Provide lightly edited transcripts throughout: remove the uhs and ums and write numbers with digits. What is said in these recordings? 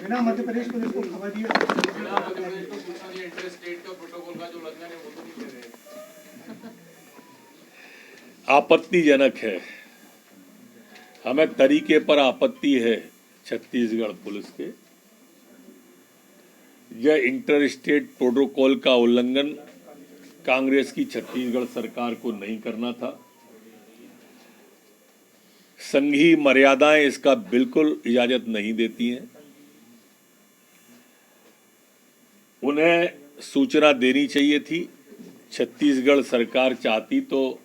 बिना मध्य प्रदेश पुलिस को खबर दिए इंटर स्टेट का प्रोटोकॉल का जो उल्लंघन है वो तो नहीं कर रहे। आपत्तिजनक है, हमें तरीके पर आपत्ति है छत्तीसगढ़ पुलिस के। यह इंटर स्टेट प्रोटोकॉल का उल्लंघन कांग्रेस की छत्तीसगढ़ सरकार को नहीं करना था। संघीय मर्यादाएं इसका बिल्कुल इजाजत नहीं देती हैं। उन्हें सूचना देनी चाहिए थी। छत्तीसगढ़ सरकार चाहती तो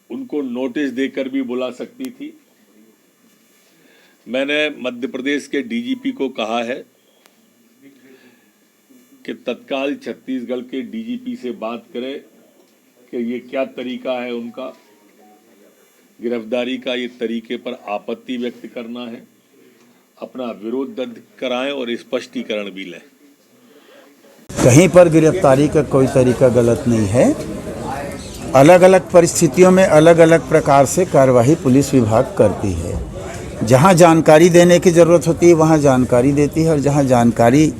उनको नोटिस देकर भी बुला सकती थी। मैंने मध्य प्रदेश के डीजीपी को कहा है कि तत्काल छत्तीसगढ़ के डीजीपी से बात करें कि ये क्या तरीका है उनका गिरफ्तारी का। ये तरीके पर आपत्ति व्यक्त करना है, अपना विरोध दर्ज कराएं और स्पष्टीकरण भी लें। कहीं पर गिरफ्तारी का कोई तरीका गलत नहीं है। अलग अलग परिस्थितियों में अलग अलग प्रकार से कार्यवाही पुलिस विभाग करती है। जहां जानकारी देने की ज़रूरत होती है वहां जानकारी देती है, और जहां जानकारी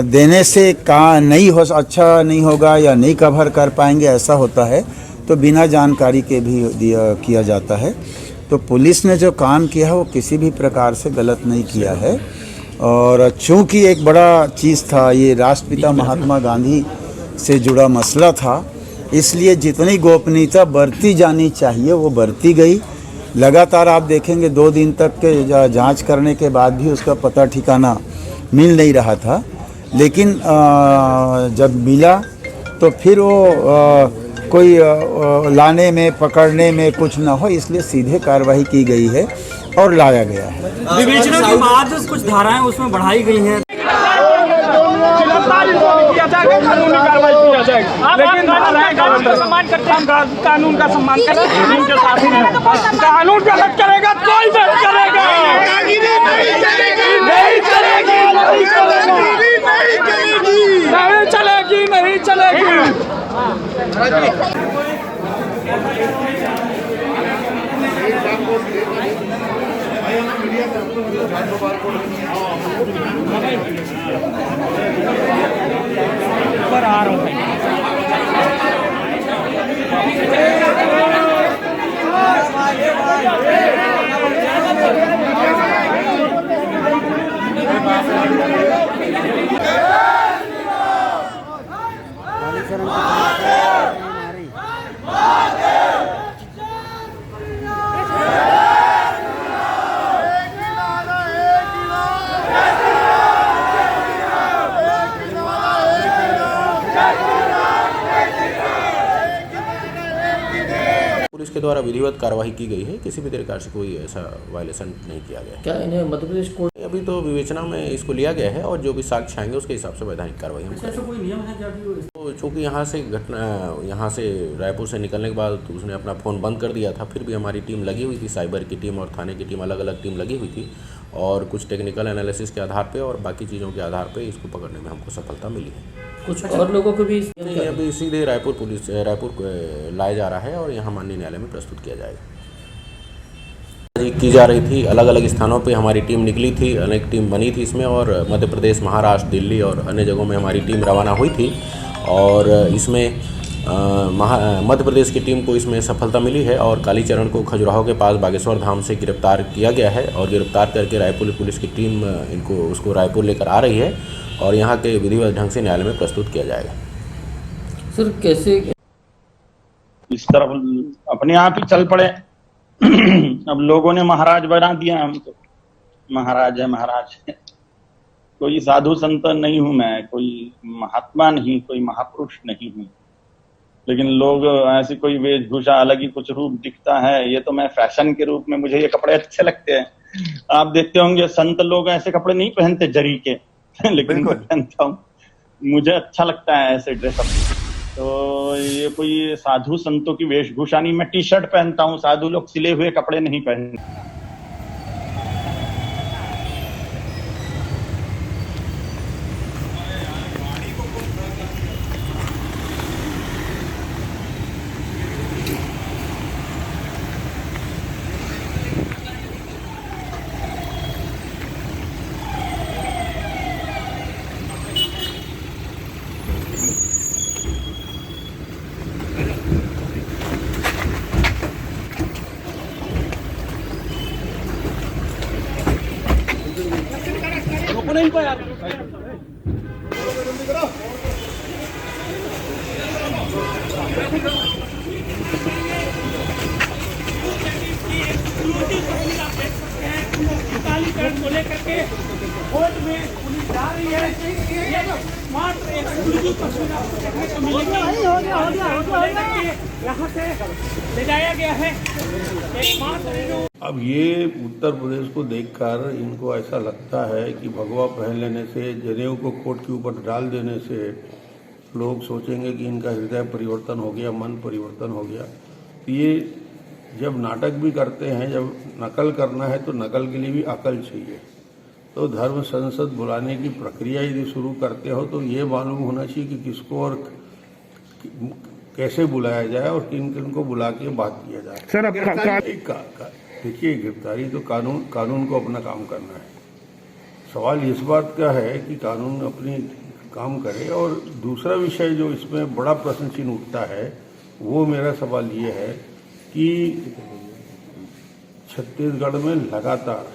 देने से अच्छा नहीं होगा या नहीं कवर कर पाएंगे ऐसा होता है तो बिना जानकारी के भी किया जाता है। तो पुलिस ने जो काम किया है वो किसी भी प्रकार से गलत नहीं किया है। और चूंकि एक बड़ा चीज़ था, ये राष्ट्रपिता महात्मा गांधी से जुड़ा मसला था, इसलिए जितनी गोपनीयता बरती जानी चाहिए वो बरती गई। लगातार आप देखेंगे 2 दिन तक के जांच करने के बाद भी उसका पता ठिकाना मिल नहीं रहा था, लेकिन जब मिला तो फिर वो कोई लाने में पकड़ने में कुछ ना हो, इसलिए सीधे कार्रवाई की गई है और लाया गया है। विवेचना के बाद कुछ धाराएं उसमें बढ़ाई गई हैं। कानूनी कार्रवाई किया जाएगा, लेकिन कानून का सम्मान करते हैं, कानून का सम्मान करते हैं, कानून के साथ हैं। कानून गलत करेगा कोई नहीं करेगा, नहीं चलेगी, नहीं चलेगी, नहीं चलेगी। पर आ रहा हूँ पुलिस के द्वारा विधिवत कार्रवाई की गई है। किसी भी तरीके से कोई ऐसा वायलेशन नहीं किया गया है। क्या इन्हें मध्य प्रदेश कोर्ट अभी तो विवेचना में इसको लिया गया है और जो भी साक्ष्य आएंगे उसके हिसाब से वैधानिक कार्रवाई हम ऐसा कोई नियम है तो चूँकि यहाँ से रायपुर से निकलने के बाद उसने अपना फ़ोन बंद कर दिया था, फिर भी हमारी टीम लगी हुई थी, साइबर की टीम और थाने की टीम अलग अलग टीम लगी हुई थी, और कुछ टेक्निकल एनालिसिस के आधार पे और बाकी चीज़ों के आधार पे इसको पकड़ने में हमको सफलता मिली है। कुछ और लोगों को भी अभी सीधे रायपुर लाया जा रहा है और यहाँ माननीय न्यायालय में प्रस्तुत किया जाएगा। की जा रही थी, अलग अलग स्थानों पे हमारी टीम निकली थी, अनेक टीम बनी थी इसमें, और मध्य प्रदेश, महाराष्ट्र, दिल्ली और अन्य जगहों में हमारी टीम रवाना हुई थी, और इसमें मध्य प्रदेश की टीम को इसमें सफलता मिली है और कालीचरण को खजुराहो के पास बागेश्वर धाम से गिरफ्तार किया गया है, और गिरफ्तार करके रायपुर पुलिस की टीम उसको रायपुर लेकर आ रही है और यहाँ के विधिवत ढंग से न्यायालय में प्रस्तुत किया जाएगा। सर कैसे इस तरफ अपने आप ही चल पड़े। अब लोगों ने महाराज बना दिया, हम तो महाराज है, महाराज है। कोई साधु संत नहीं हूं मैं, कोई महात्मा नहीं, कोई महापुरुष नहीं हूं, लेकिन लोग ऐसी कोई वेशभूषा अलग ही कुछ रूप दिखता है। ये तो मैं फैशन के रूप में, मुझे ये कपड़े अच्छे लगते हैं। आप देखते होंगे संत लोग ऐसे कपड़े नहीं पहनते जरी के, लेकिन मैं पहनता हूँ, मुझे अच्छा लगता है ऐसे ड्रेसअप। तो ये कोई साधु संतों की वेशभूषा नहीं, मैं टी शर्ट पहनता हूँ, साधु लोग सिले हुए कपड़े नहीं पहनते। को लेकर के कोर्ट में पुलिस जा रही है। ये मात्र एक तस्वीर आपको देखने को मिलेगी। यहाँ से ले जाया गया है एक मात्र। अब ये उत्तर प्रदेश को देखकर इनको ऐसा लगता है कि भगवा पहन लेने से, जनेऊ को कोट के ऊपर डाल देने से लोग सोचेंगे कि इनका हृदय परिवर्तन हो गया, मन परिवर्तन हो गया। ये जब नाटक भी करते हैं, जब नकल करना है तो नकल के लिए भी अकल चाहिए। तो धर्म संसद बुलाने की प्रक्रिया यदि शुरू करते हो तो ये मालूम होना चाहिए कि किसको और कैसे बुलाया जाए और किन किन को बुला के बात किया जाए। सर देखिए, गिरफ्तारी तो कानून को अपना काम करना है। सवाल इस बात का है कि कानून अपनी काम करे। और दूसरा विषय जो इसमें बड़ा प्रश्न चिन्ह उठता है वो मेरा सवाल ये है कि छत्तीसगढ़ में लगातार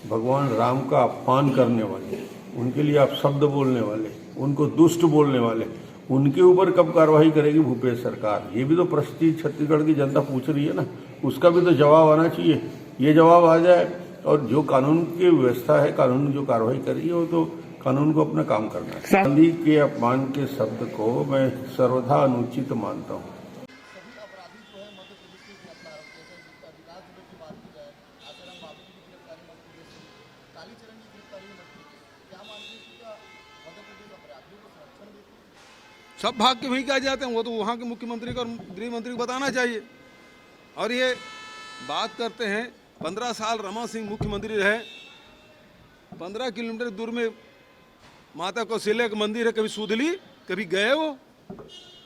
भगवान राम का अपमान करने वाले, उनके लिए आप शब्द बोलने वाले, उनको दुष्ट बोलने वाले, उनके ऊपर कब कार्रवाई करेगी भूपेश सरकार? ये भी तो प्रश्न छत्तीसगढ़ की जनता पूछ रही है ना, उसका भी तो जवाब आना चाहिए। ये जवाब आ जाए और जो कानून की व्यवस्था है, कानून जो कार्रवाई कर रही है वो तो कानून को अपना काम करना है। गांधी के अपमान के शब्द को मैं सर्वथा अनुचित मानता हूँ। सब भाग के वहीं क्या जाते हैं, वो तो वहाँ के मुख्यमंत्री को और गृह मंत्री को बताना चाहिए। और ये बात करते हैं 15 साल रमन सिंह मुख्यमंत्री रहे, 15 किलोमीटर दूर में माता कौशल्या का मंदिर है, कभी सुध ली, कभी गए वो,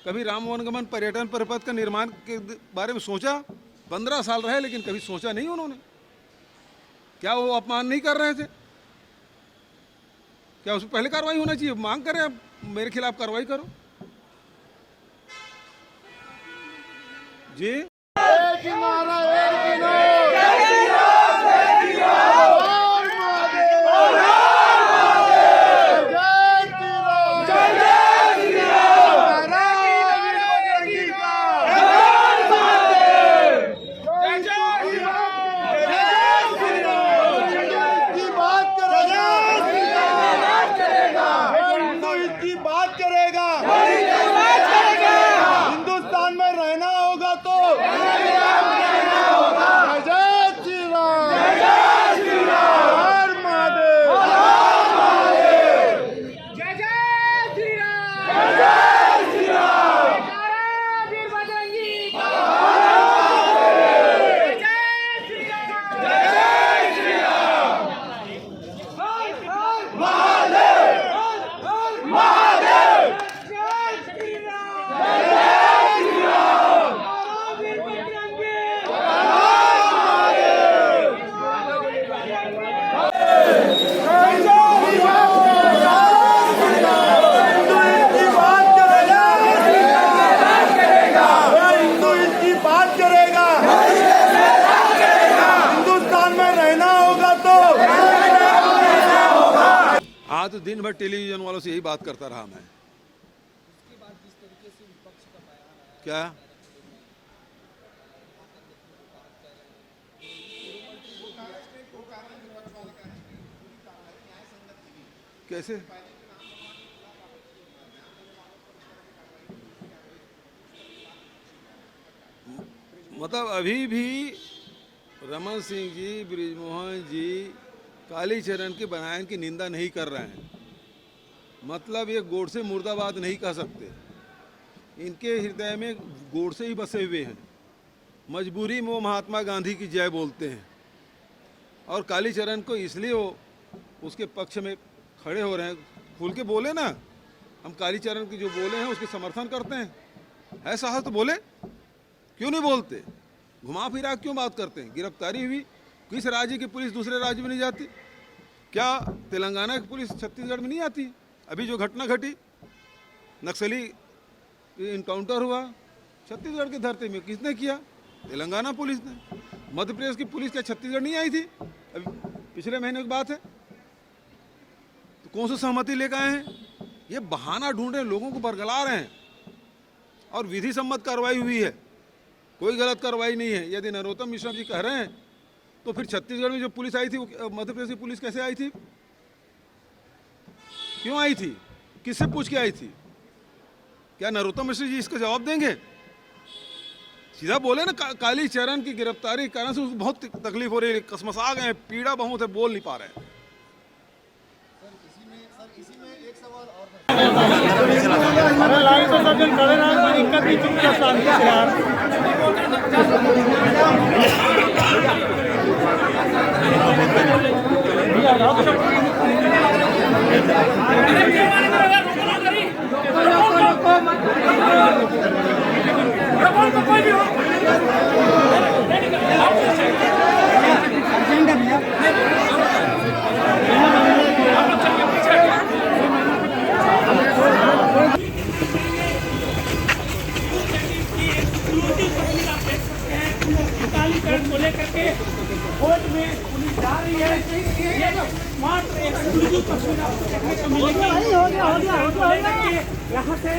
कभी राम वनगमन पर्यटन परिपथ का निर्माण के बारे में सोचा? 15 साल रहे लेकिन कभी सोचा नहीं उन्होंने। क्या वो अपमान नहीं कर रहे थे? क्या उस पर पहले कार्रवाई होना चाहिए? मांग करें अब मेरे खिलाफ कार्रवाई करो जी। आज तो दिन भर टेलीविजन वालों से यही बात करता रहा मैं। क्या कैसे? मतलब अभी भी रमन सिंह जी, बृजमोहन जी कालीचरण के बयान की निंदा नहीं कर रहे हैं। मतलब ये गोडसे मुर्दाबाद नहीं कह सकते। इनके हृदय में गोडसे ही बसे हुए हैं। मजबूरी में वो महात्मा गांधी की जय बोलते हैं और कालीचरण को इसलिए वो उसके पक्ष में खड़े हो रहे हैं। खुल के बोले ना, हम कालीचरण की जो बोले हैं उसके समर्थन करते हैं। है साहस तो बोले, क्यों नहीं बोलते? घुमा फिरा क्यों बात करते हैं? गिरफ्तारी हुई, किस राज्य की पुलिस दूसरे राज्य में नहीं जाती? क्या तेलंगाना की पुलिस छत्तीसगढ़ में नहीं आती? अभी जो घटना घटी, नक्सली इनकाउंटर हुआ, छत्तीसगढ़ की धरती में किसने किया? तेलंगाना पुलिस ने। मध्य प्रदेश की पुलिस क्या छत्तीसगढ़ नहीं आई थी? अभी पिछले महीने की बात है। कौन सी सहमति लेकर आए हैं? ये बहाना ढूंढ रहे हैं, लोगों को बरगला रहे हैं। और विधि सम्मत कार्रवाई हुई है, कोई गलत कार्रवाई नहीं है। यदि नरोत्तम मिश्रा जी कह रहे हैं तो फिर छत्तीसगढ़ में जो पुलिस आई थी, मध्य प्रदेश की पुलिस कैसे आई थी, क्यों आई थी, किससे पूछ के आई थी? क्या नरोत्तम मिश्रा जी इसका जवाब देंगे? सीधा बोले ना, कालीचरण की गिरफ्तारी के कारण से उसको बहुत तकलीफ हो रही है, कसमसा गए हैं, पीड़ा बहुत है, बोल नहीं पा रहे हैं। को लेकर के कोर्ट में पुलिस जा रही है। ये मात्र एक तस्वीर आपको देखने को मिलेगी। यहाँ से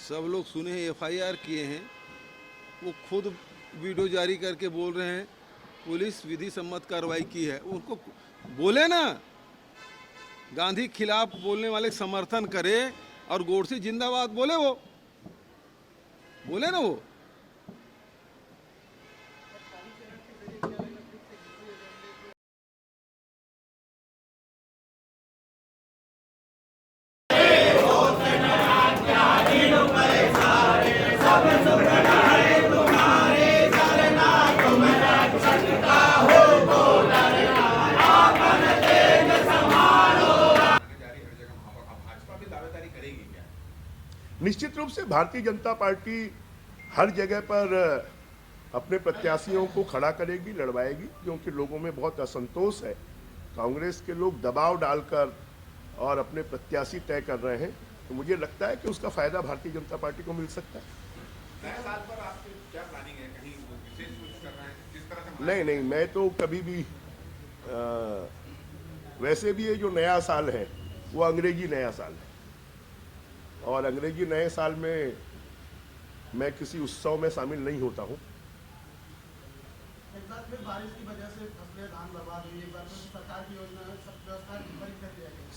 सब लोग सुने हैं, FIR किए हैं, वो खुद वीडियो जारी करके बोल रहे हैं पुलिस विधि सम्मत कार्रवाई की है। उनको बोले ना, गांधी खिलाफ बोलने वाले समर्थन करे और गोडसे जिंदाबाद बोले, वो बोले ना वो। निश्चित रूप से भारतीय जनता पार्टी हर जगह पर अपने प्रत्याशियों को खड़ा करेगी, लड़वाएगी, क्योंकि लोगों में बहुत असंतोष है। कांग्रेस के लोग दबाव डालकर और अपने प्रत्याशी तय कर रहे हैं, तो मुझे लगता है कि उसका फायदा भारतीय जनता पार्टी को मिल सकता है। नए साल पर आपकी क्या प्लानिंग है? कहीं विशेष कुछ कर रहे हैं? किस तरह से? नहीं, मैं तो कभी भी वैसे भी ये जो नया साल है वो अंग्रेजी नया साल है, और अंग्रेजी नए साल में मैं किसी उत्सव में शामिल नहीं होता हूँ।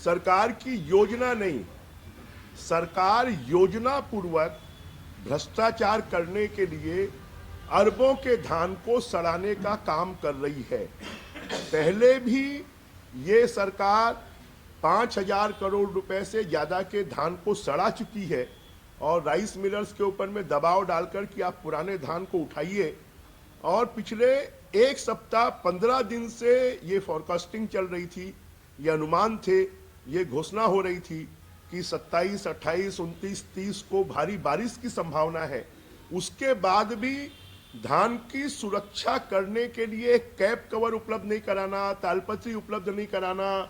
सरकार की योजना नहीं, सरकार योजना पूर्वक भ्रष्टाचार करने के लिए अरबों के धान को सड़ाने का काम कर रही है। पहले भी ये सरकार 5,000 करोड़ रुपए से ज्यादा के धान को सड़ा चुकी है, और राइस मिलर्स के ऊपर में दबाव डालकर कि आप पुराने धान को उठाइए। और पिछले एक सप्ताह 15 दिन से ये फोरकास्टिंग चल रही थी, ये अनुमान थे, ये घोषणा हो रही थी कि 27, 28, 29, 30 को भारी बारिश की संभावना है। उसके बाद भी धान की सुरक्षा करने के लिए कैप कवर उपलब्ध नहीं कराना, तालपत्री उपलब्ध नहीं कराना,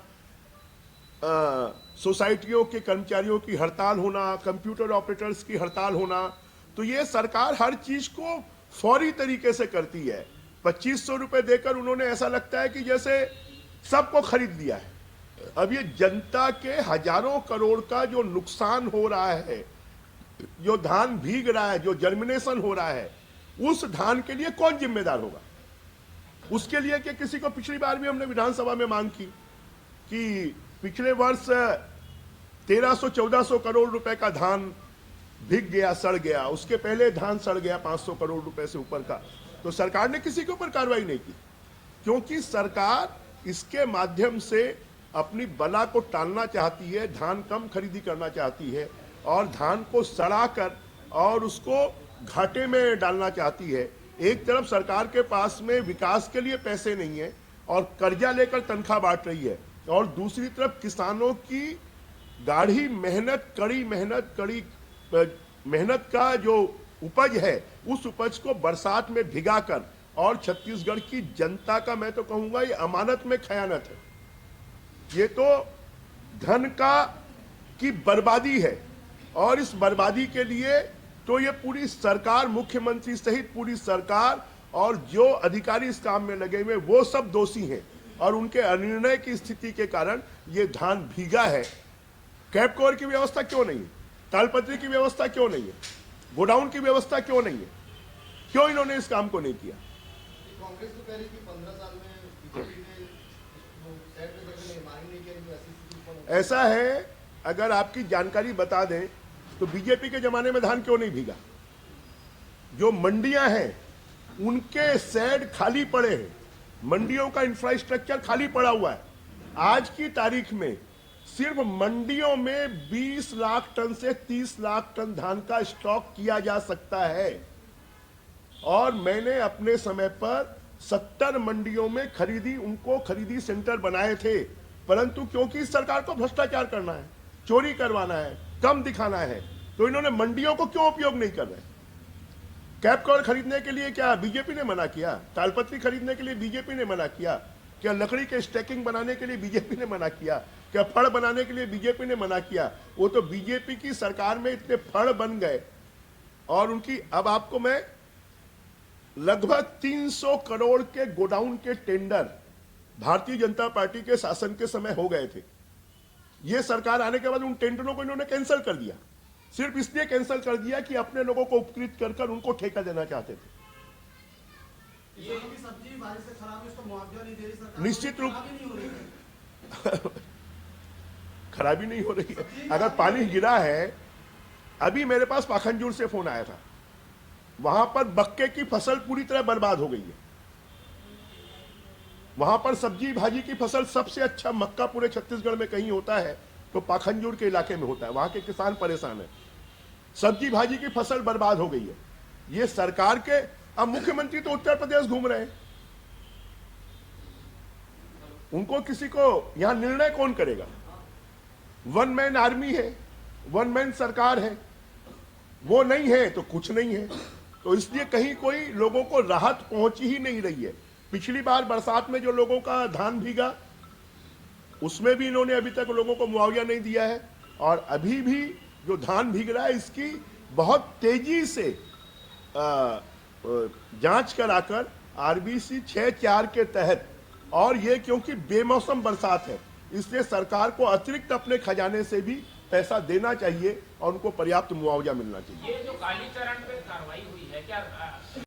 सोसाइटियों के कर्मचारियों की हड़ताल होना, कंप्यूटर ऑपरेटर्स की हड़ताल होना, तो ये सरकार हर चीज को फौरी तरीके से करती है। 2500 रुपए देकर उन्होंने ऐसा लगता है कि जैसे सबको खरीद लिया है। अब ये जनता के हजारों करोड़ का जो नुकसान हो रहा है, जो धान भीग रहा है, जो जर्मिनेशन हो रहा है, उस धान के लिए कौन जिम्मेदार होगा? उसके लिए कि किसी को, पिछली बार भी हमने विधानसभा में मांग की कि पिछले वर्ष 1300-1400 करोड़ रुपए का धान भीग गया, सड़ गया, उसके पहले धान सड़ गया 500 करोड़ रुपए से ऊपर का, तो सरकार ने किसी के ऊपर कार्रवाई नहीं की, क्योंकि सरकार इसके माध्यम से अपनी बला को टालना चाहती है, धान कम खरीदी करना चाहती है और धान को सड़ाकर और उसको घाटे में डालना चाहती है। एक तरफ सरकार के पास में विकास के लिए पैसे नहीं है और कर्जा लेकर तनख्वाह बांट रही है, और दूसरी तरफ किसानों की गाढ़ी मेहनत, कड़ी मेहनत का जो उपज है, उस उपज को बरसात में भिगाकर, और छत्तीसगढ़ की जनता का मैं तो कहूंगा ये अमानत में खयानत है। ये तो धन की बर्बादी है, और इस बर्बादी के लिए तो ये पूरी सरकार, मुख्यमंत्री सहित पूरी सरकार और जो अधिकारी इस काम में लगे हुए वो सब दोषी हैं, और उनके अनिर्णय की स्थिति के कारण ये धान भीगा है। कैप कवर की व्यवस्था क्यों नहीं है? तालपत्री की व्यवस्था क्यों नहीं है? गोडाउन की व्यवस्था क्यों नहीं है? क्यों इन्होंने इस काम को नहीं किया? कांग्रेस तो कह रही कि 15 साल में बीजेपी ने सेट में जगह निर्माण नहीं किया। ऐसा है, अगर आपकी जानकारी बता दें तो बीजेपी के जमाने में धान क्यों नहीं भीगा? जो मंडियां हैं उनके शेड खाली पड़े हैं, मंडियों का इंफ्रास्ट्रक्चर खाली पड़ा हुआ है। आज की तारीख में सिर्फ मंडियों में 20 लाख टन से 30 लाख टन धान का स्टॉक किया जा सकता है, और मैंने अपने समय पर 70 मंडियों में खरीदी सेंटर बनाए थे, परंतु क्योंकि इस सरकार को भ्रष्टाचार करना है, चोरी करवाना है, कम दिखाना है, तो इन्होंने मंडियों को क्यों उपयोग नहीं कर रहे? कैप कवर खरीदने के लिए क्या बीजेपी ने मना किया? तालपत्री खरीदने के लिए बीजेपी ने मना किया? क्या लकड़ी के स्टैकिंग बनाने के लिए बीजेपी ने मना किया? क्या फड़ बनाने के लिए बीजेपी ने मना किया? वो तो बीजेपी की सरकार में इतने फड़ बन गए, और उनकी, अब आपको मैं लगभग 300 करोड़ के गोडाउन के टेंडर भारतीय जनता पार्टी के शासन के समय हो गए थे। ये सरकार आने के बाद उन टेंडरों को इन्होंने कैंसिल कर दिया, सिर्फ इसलिए कैंसिल कर दिया कि अपने लोगों को उपकृत कर उनको ठेका देना चाहते थे। सब्जी बारिश से खराब है, उसको मुआवजा नहीं दे रही सरकार। निश्चित रूप खराबी नहीं हो रही है। अगर पानी गिरा है, अभी मेरे पास पाखनजूर से फोन आया था, वहां पर बक्के की फसल पूरी तरह बर्बाद हो गई है। वहां पर सब्जी भाजी की फसल सबसे अच्छा मक्का पूरे छत्तीसगढ़ में कहीं होता है तो पाखनजूर के इलाके में होता है। वहां के किसान परेशान है, सब्जी भाजी की फसल बर्बाद हो गई है। ये सरकार के, अब मुख्यमंत्री तो उत्तर प्रदेश घूम रहे हैं, उनको किसी को यहां निर्णय कौन करेगा? वन मैन आर्मी है, वन मैन सरकार है, वो नहीं है तो कुछ नहीं है। तो इसलिए कहीं कोई लोगों को राहत पहुंच ही नहीं रही है। पिछली बार बरसात में जो लोगों का धान भीगा, उसमें भी इन्होंने अभी तक लोगों को मुआवजा नहीं दिया है, और अभी भी जो धान भीग रहा है इसकी बहुत तेजी से जांच कराकर आरबीसी 6(4) के तहत, और ये क्योंकि बेमौसम बरसात है इसलिए सरकार को अतिरिक्त अपने खजाने से भी पैसा देना चाहिए और उनको पर्याप्त मुआवजा मिलना चाहिए। ये जो कालीचरण पे कार्रवाई हुई है, क्या